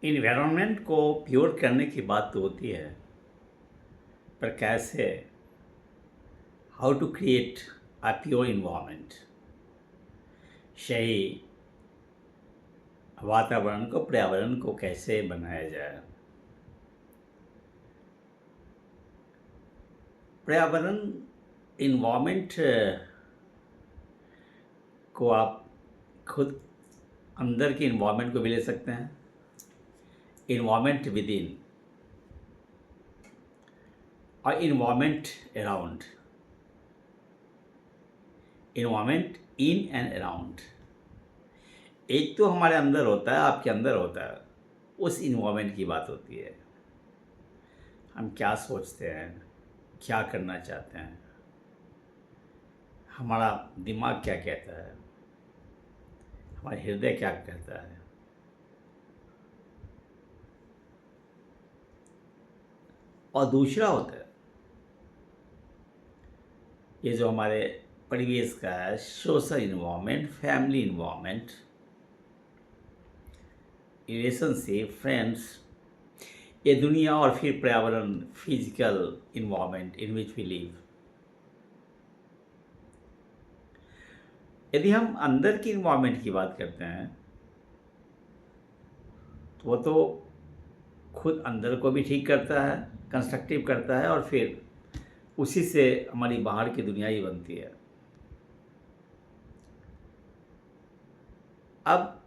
Environment को pure करने की बात तो होती है, पर कैसे, how to create a pure environment, सही वातावरण को, पर्यावरण को कैसे बनाया जाए। पर्यावरण, इन्वायरमेंट को आप खुद अंदर के इन्वायरमेंट को भी ले सकते हैं, इन्वायरमेंट विद इन और environment around, environment in and around. एक तो हमारे अंदर होता है, आपके अंदर होता है, उस इन्वायरमेंट की बात होती है। हम क्या सोचते हैं, क्या करना चाहते हैं, हमारा दिमाग क्या कहता है, हमारा हृदय क्या कहता है। और दूसरा होता है ये जो हमारे परिवेश का है, social environment, family environment, relationship, friends, ये दुनिया और फिर पर्यावरण, physical environment in which we live. यदि हम अंदर की इन्वायरमेंट की बात करते हैं तो वो तो खुद अंदर को भी ठीक करता है, कंस्ट्रक्टिव करता है, और फिर उसी से हमारी बाहर की दुनिया ही बनती है। अब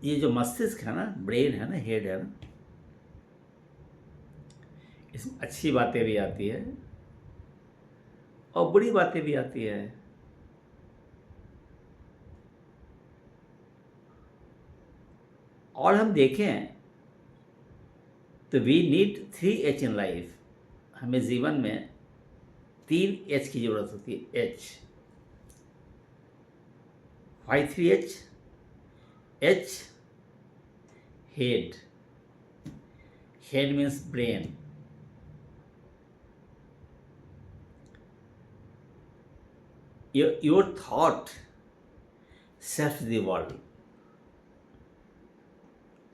ये जो मस्तिष्क है ना, ब्रेन है ना, हेड है ना, इसमें अच्छी बातें भी आती है और बुरी बातें भी आती है। और हम देखें तो we need 3 H in life. हमें जीवन में 3 H की जरूरत होती है। H, why 3 H? H, head, head means brain. Your thought sets the world.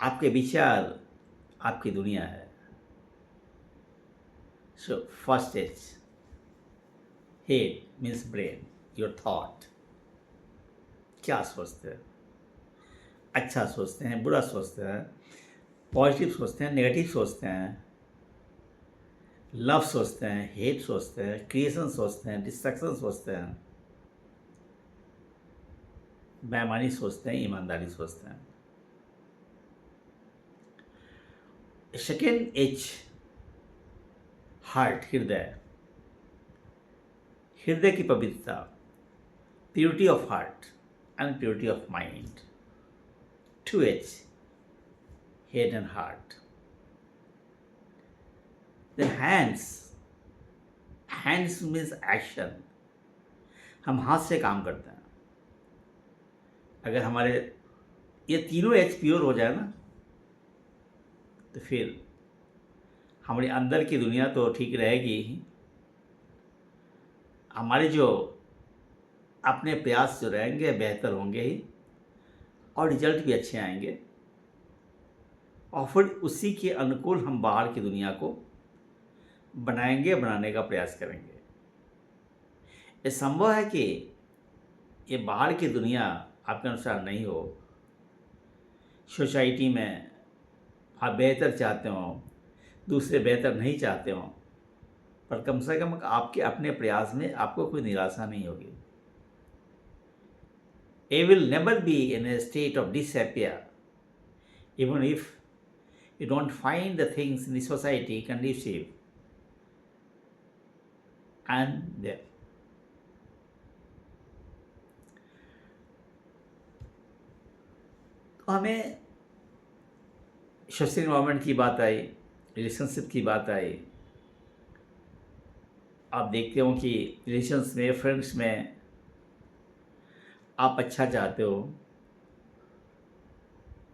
आपके विचार आपकी दुनिया है। So first H, head means brain, your thought. क्या सोचते हैं, अच्छा सोचते हैं, बुरा सोचते हैं, पॉजिटिव सोचते हैं, नेगेटिव सोचते हैं, लव सोचते हैं, हेट सोचते हैं, क्रिएशन सोचते हैं, डिस्ट्रक्शन सोचते हैं, बेईमानी सोचते हैं, ईमानदारी सोचते हैं। सेकेंड H, हार्ट, हृदय, हृदय की पवित्रता, purity of heart and purity of mind. 2 H, head and heart. Then hands, hands means action। हम हाथ से काम करते हैं। अगर हमारे ये तीनों H प्योर हो जाए ना, तो फिर हमारी अंदर की दुनिया तो ठीक रहेगी ही, हमारे जो अपने प्रयास जो रहेंगे बेहतर होंगे ही, और रिजल्ट भी अच्छे आएंगे, और फिर उसी के अनुकूल हम बाहर की दुनिया को बनाएंगे, बनाने का प्रयास करेंगे। ये संभव है कि ये बाहर की दुनिया आपके अनुसार नहीं हो, सोसाइटी में आप बेहतर चाहते हो, दूसरे बेहतर नहीं चाहते हो, पर कम से कम आपके अपने प्रयास में आपको कोई निराशा नहीं होगी। You will never be in a state of disappear, even if you don't find the things in the society conducive and there. तो हमें सोशल इन्वायरमेंट की बात आई, रिलेशनशिप की बात आई। आप देखते हो कि रिलेशंस में, फ्रेंड्स में आप अच्छा चाहते हो,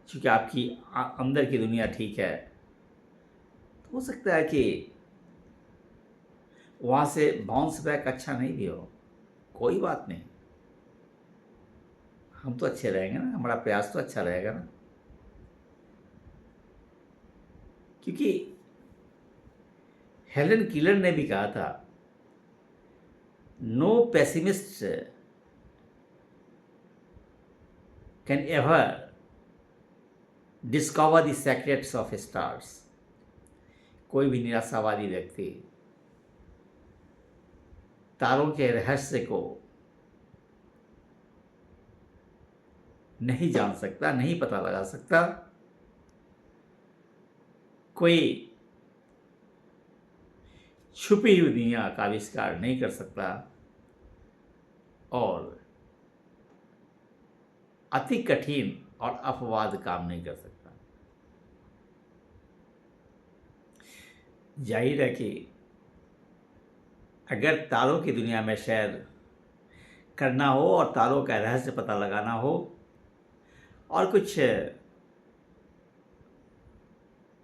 क्योंकि आपकी अंदर की दुनिया ठीक है, तो हो सकता है कि वहाँ से बाउंस बैक अच्छा नहीं भी हो। कोई बात नहीं, हम तो अच्छे रहेंगे ना, हमारा प्रयास तो अच्छा रहेगा ना। क्योंकि हेलन किलर ने भी कहा था, no pessimist can ever discover the secrets of stars. कोई भी निराशावादी व्यक्ति तारों के रहस्य को नहीं जान सकता, नहीं पता लगा सकता, कोई छुपी हुई दुनिया का आविष्कार नहीं कर सकता और अति कठिन और अपवाद काम नहीं कर सकता। जाहिर है कि अगर तारों की दुनिया में सैर करना हो और तारों का रहस्य पता लगाना हो और कुछ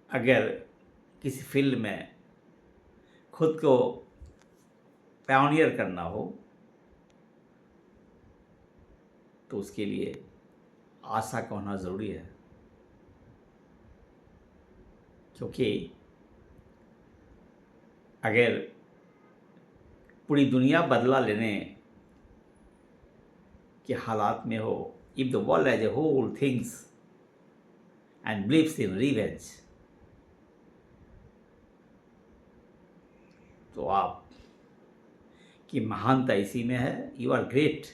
अगर किसी फील्ड में खुद को पायनियर करना हो तो उसके लिए आशा का होना ज़रूरी है, क्योंकि अगर पूरी दुनिया बदला लेने के हालात में हो, if the world as a whole things and believes in revenge, तो आप की महानता इसी में है, यू आर ग्रेट।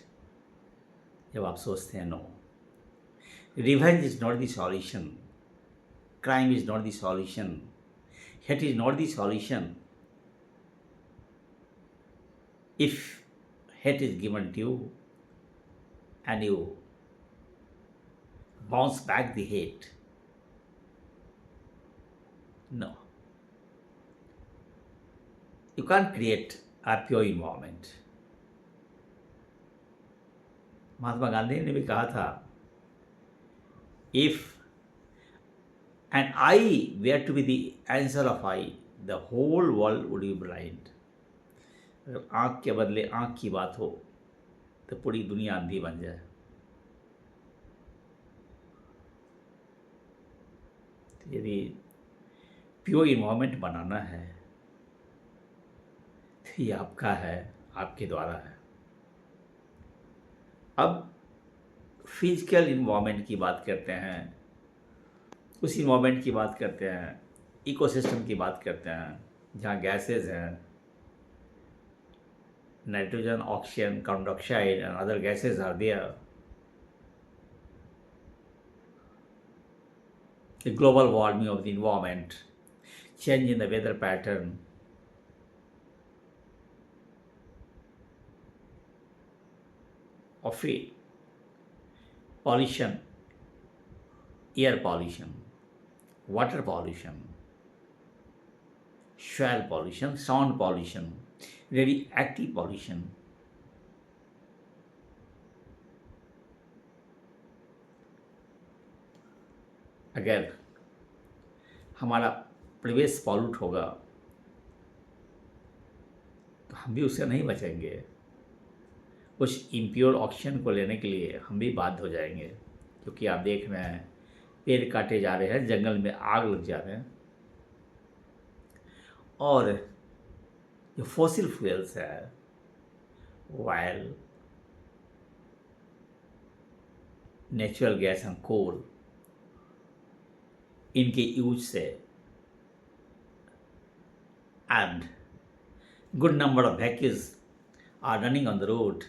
जब आप सोचते हैं no, revenge is not the solution, crime is not the solution, hate is not the solution. If hate is given to you and you bounce back the hate, no, you can't create a pure environment. Mahatma Gandhi ने भी कहा था, if an eye were to be the answer of eye, the whole world would be blind. अगर आँख के बदले आँख की बात हो तो पूरी दुनिया अंधी बन जाए। तो यदि प्योर इन्वायरमेंट बनाना है तो ये आपका है, आपके द्वारा है। अब फिजिकल इन्वायरमेंट की बात करते हैं, उस इन्वायरमेंट की बात करते हैं, इकोसिस्टम की बात करते हैं जहाँ गैसेज हैं, nitrogen, oxygen, carbon dioxide and other gases are there. The global warming of the environment, change in the weather pattern, of it, pollution, air pollution, water pollution, soil pollution, sound pollution, radioactive pollution, अगर हमारा परिवेश pollute होगा तो हम भी उससे नहीं बचेंगे। उस इम्प्योर ऑक्सीजन को लेने के लिए हम भी बाध्य हो जाएंगे, क्योंकि आप देख रहे हैं पेड़ काटे जा रहे हैं, जंगल में आग लग जा रहे हैं, और जो फॉसिल फ्यूल्स है, oil, natural gas and coal, इनके यूज से and good number of vehicles are running on the road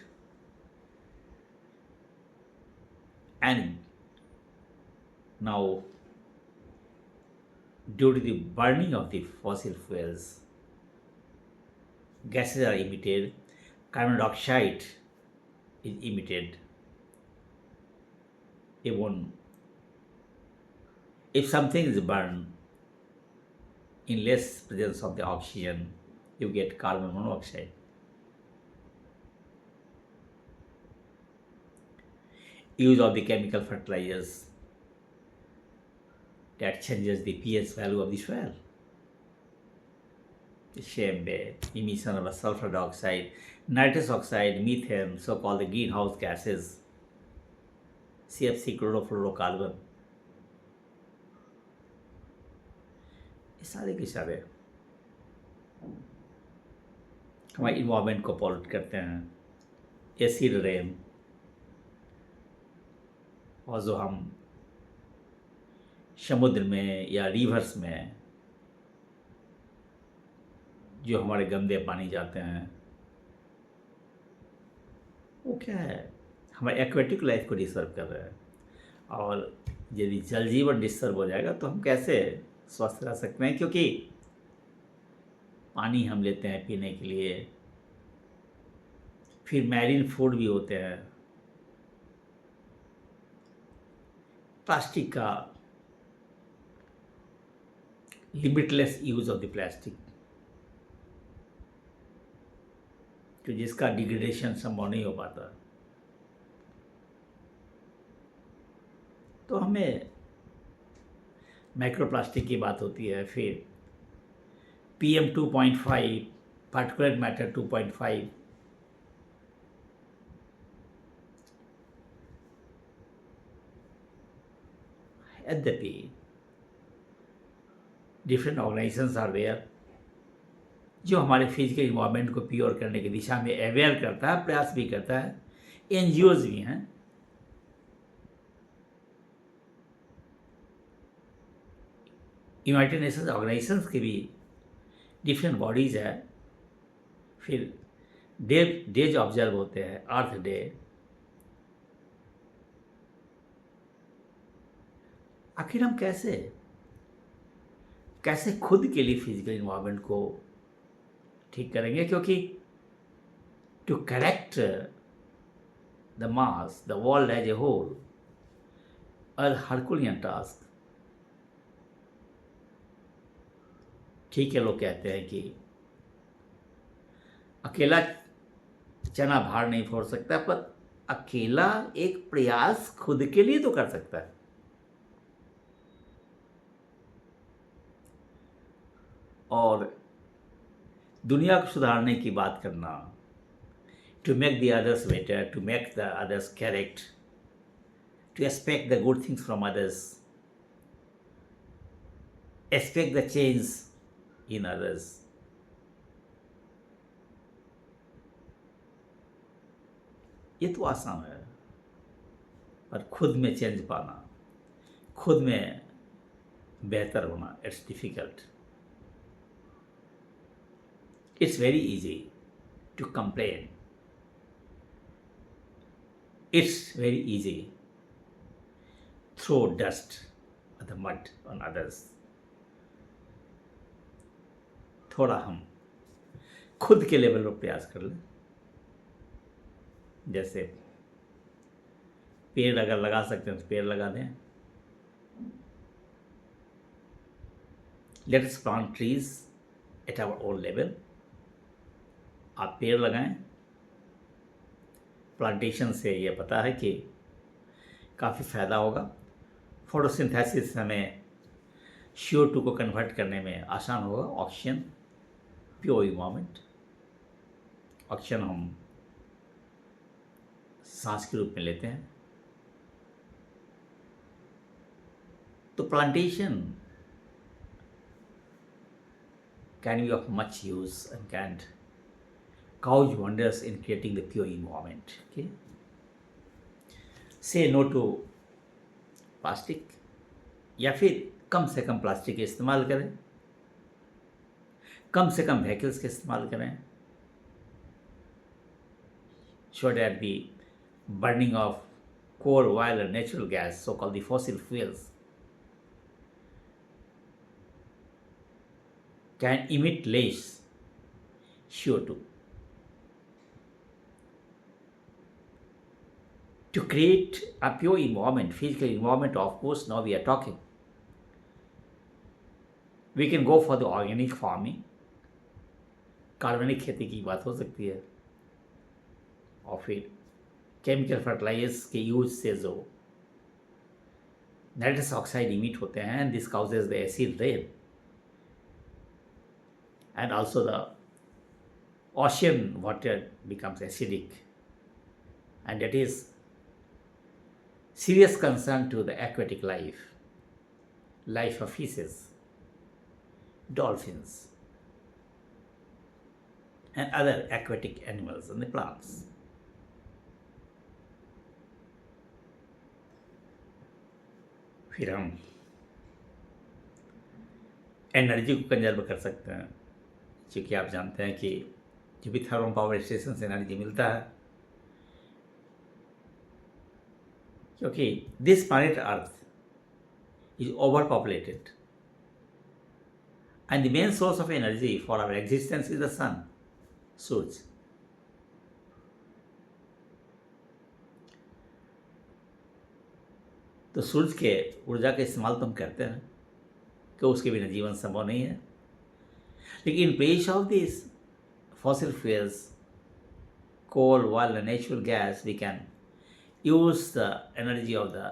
and now due to the burning of the fossil fuels, gases are emitted, carbon dioxide is emitted. Even if something is burned in less presence of the oxygen, you get carbon monoxide. Use of the chemical fertilizers that changes the pH value of the soil. Same way, emission of sulfur dioxide, nitrous oxide, methane, so-called the greenhouse gases, CFC, chlorofluorocarbon. ये सारे के सारे हमारे environment को pollute करते हैं। Acid rain, और जो हम समुद्र में या रिवर्स में जो हमारे गंदे पानी जाते हैं, वो क्या है, हमारे एक्वेटिक लाइफ को डिस्टर्ब कर रहे हैं। और यदि जल जीवन डिस्टर्ब हो जाएगा तो हम कैसे स्वस्थ रह सकते हैं, क्योंकि पानी हम लेते हैं पीने के लिए, फिर मैरीन फूड भी होते हैं, प्लास्टिक का limitless use of the plastic, तो जिसका डिग्रेडेशन संभव नहीं हो पाता। तो हमें माइक्रोप्लास्टिक की बात होती है, फिर PM 2.5, पार्टिकुलेट मैटर 2.5, यद्यपि डिफरेंट ऑर्गेनाइजेशंस आर देयर जो हमारे फिजिकल इन्वायरमेंट को प्योर करने की दिशा में अवेयर करता है, प्रयास भी करता है। NGOs भी हैं, यूनाइटेड नेशंस ऑर्गेनाइजेशंस की भी डिफरेंट बॉडीज़ है, फिर डेज ऑब्जर्व होते हैं, अर्थ डे। आखिर हम कैसे खुद के लिए फिजिकल इन्वायरमेंट को ठीक करेंगे, क्योंकि to correct the mass, the world as a whole, a Herculean task. ठीक है, लोग कहते हैं कि अकेला चना भार नहीं फोड़ सकता, पर अकेला एक प्रयास खुद के लिए तो कर सकता है। और दुनिया को सुधारने की बात करना, to make the others better, to make the others correct, to expect the good things from others, expect the change in others, ये तो आसान है, पर खुद में चेंज पाना, खुद में बेहतर होना, it's difficult. It's very easy to complain. It's very easy to throw dust or the mud on others. थोड़ा हम खुद के लेवल पर प्रयास कर लें। जैसे पेड़ अगर लगा सकते हैं तो पेड़ लगा दें। Let us plant trees at our own level. आप पेड़ लगाएं। प्लांटेशन से ये पता है कि काफ़ी फ़ायदा होगा। फोटोसिंथेसिस हमें CO2 को कन्वर्ट करने में आसान होगा। ऑक्सीजन, प्योर इन्वायरमेंट, ऑक्सीजन हम सांस के रूप में लेते हैं। तो plantation can be of much use and can cause wonders in creating the pure environment. Okay, say no to plastic, या फिर कम से कम प्लास्टिक का इस्तेमाल करें, कम से कम व्हीकल्स का इस्तेमाल करें, so that the burning of coal, oil and natural gas, so called the fossil fuels, can emit less CO2. To create a pure environment, physical environment, of course, now we are talking. We can go for the organic farming, कार्बनिक खेती की बात हो सकती है, और फिर chemical fertilisers के यूज से जो नाइट्रस ऑक्साइड इमिट होते हैं, this causes the acid rain, and also the ocean water becomes acidic, and that is serious concern to the aquatic life of fishes. dolphins, and other aquatic animals and the plants. फिर हम energy को conserve कर सकते हैं, क्योंकि आप जानते हैं कि जो भी थर्मल पावर स्टेशन से एनर्जी मिलता है, क्योंकि this planet Earth is over populated and the main source of energy for our existence is the sun, सूरज. तो सूरज के ऊर्जा का इस्तेमाल तो हम करते हैं कि उसके बिना जीवन संभव नहीं है. लेकिन in place of this fossil fuels, coal, oil and natural gas, we can use the energy of the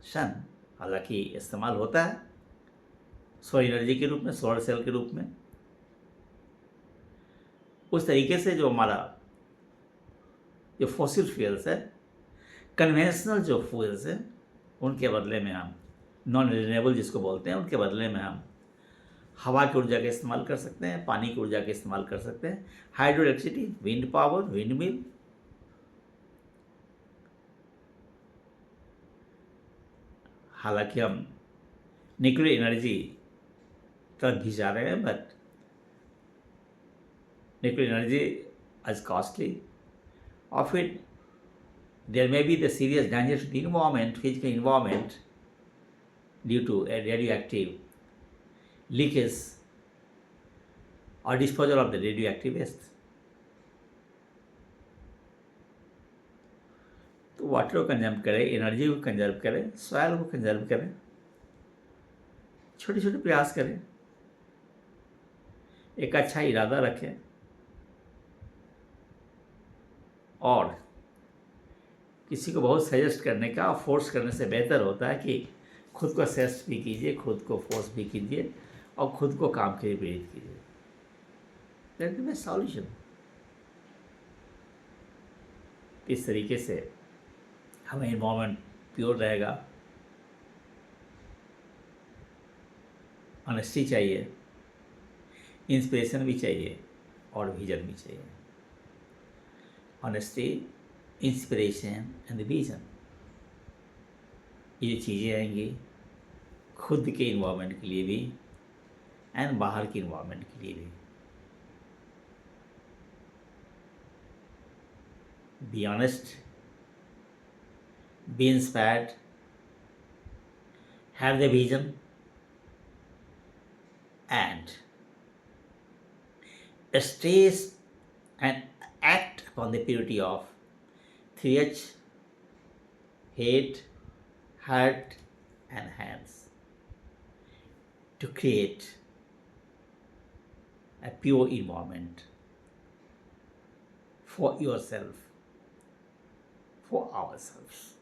sun. हालांकि इस्तेमाल होता है सौर एनर्जी के रूप में, सोलर सेल के रूप में. उस तरीके से जो हमारा जो फॉसिल फ्यूल्स है, कन्वेंशनल जो फ्यूल्स हैं, उनके बदले में हम नॉन रिन्यूएबल जिसको बोलते हैं, उनके बदले में हम हवा की ऊर्जा का इस्तेमाल कर सकते हैं, पानी की ऊर्जा का इस्तेमाल कर सकते हैं, hydroelectricity, wind power, wind mill. हालांकि हम न्यूक्लियर एनर्जी तरफ भी जा रहे हैं, but nuclear energy is costly और फिर there may be the serious danger to the environment, physical environment, due to radioactive leakage or disposal of the radioactive waste. तो वाटर को कंजर्व करें, एनर्जी को कंजर्व करें, soil को conserve करें, छोटे छोटे प्रयास करें, एक अच्छा इरादा रखें और किसी को बहुत सजेस्ट करने का, फोर्स करने से बेहतर होता है कि खुद को सजेस्ट भी कीजिए, खुद को फोर्स भी कीजिए और खुद को काम के लिए प्रेरित कीजिए. That is the best solution. इस तरीके से हमें इन्वायरमेंट प्योर रहेगा. ऑनेस्टी चाहिए, इंस्पिरेशन भी चाहिए और विजन भी चाहिए. ऑनेस्टी, इंस्पिरेशन एंड विजन, ये चीज़ें आएंगी खुद के इन्वायरमेंट के लिए भी एंड बाहर के इन्वायरमेंट के लिए भी. Be honest, B inspired, have the vision and stay and act upon the purity of 3H, head, heart and hands, to create a pure environment for yourself, for ourselves.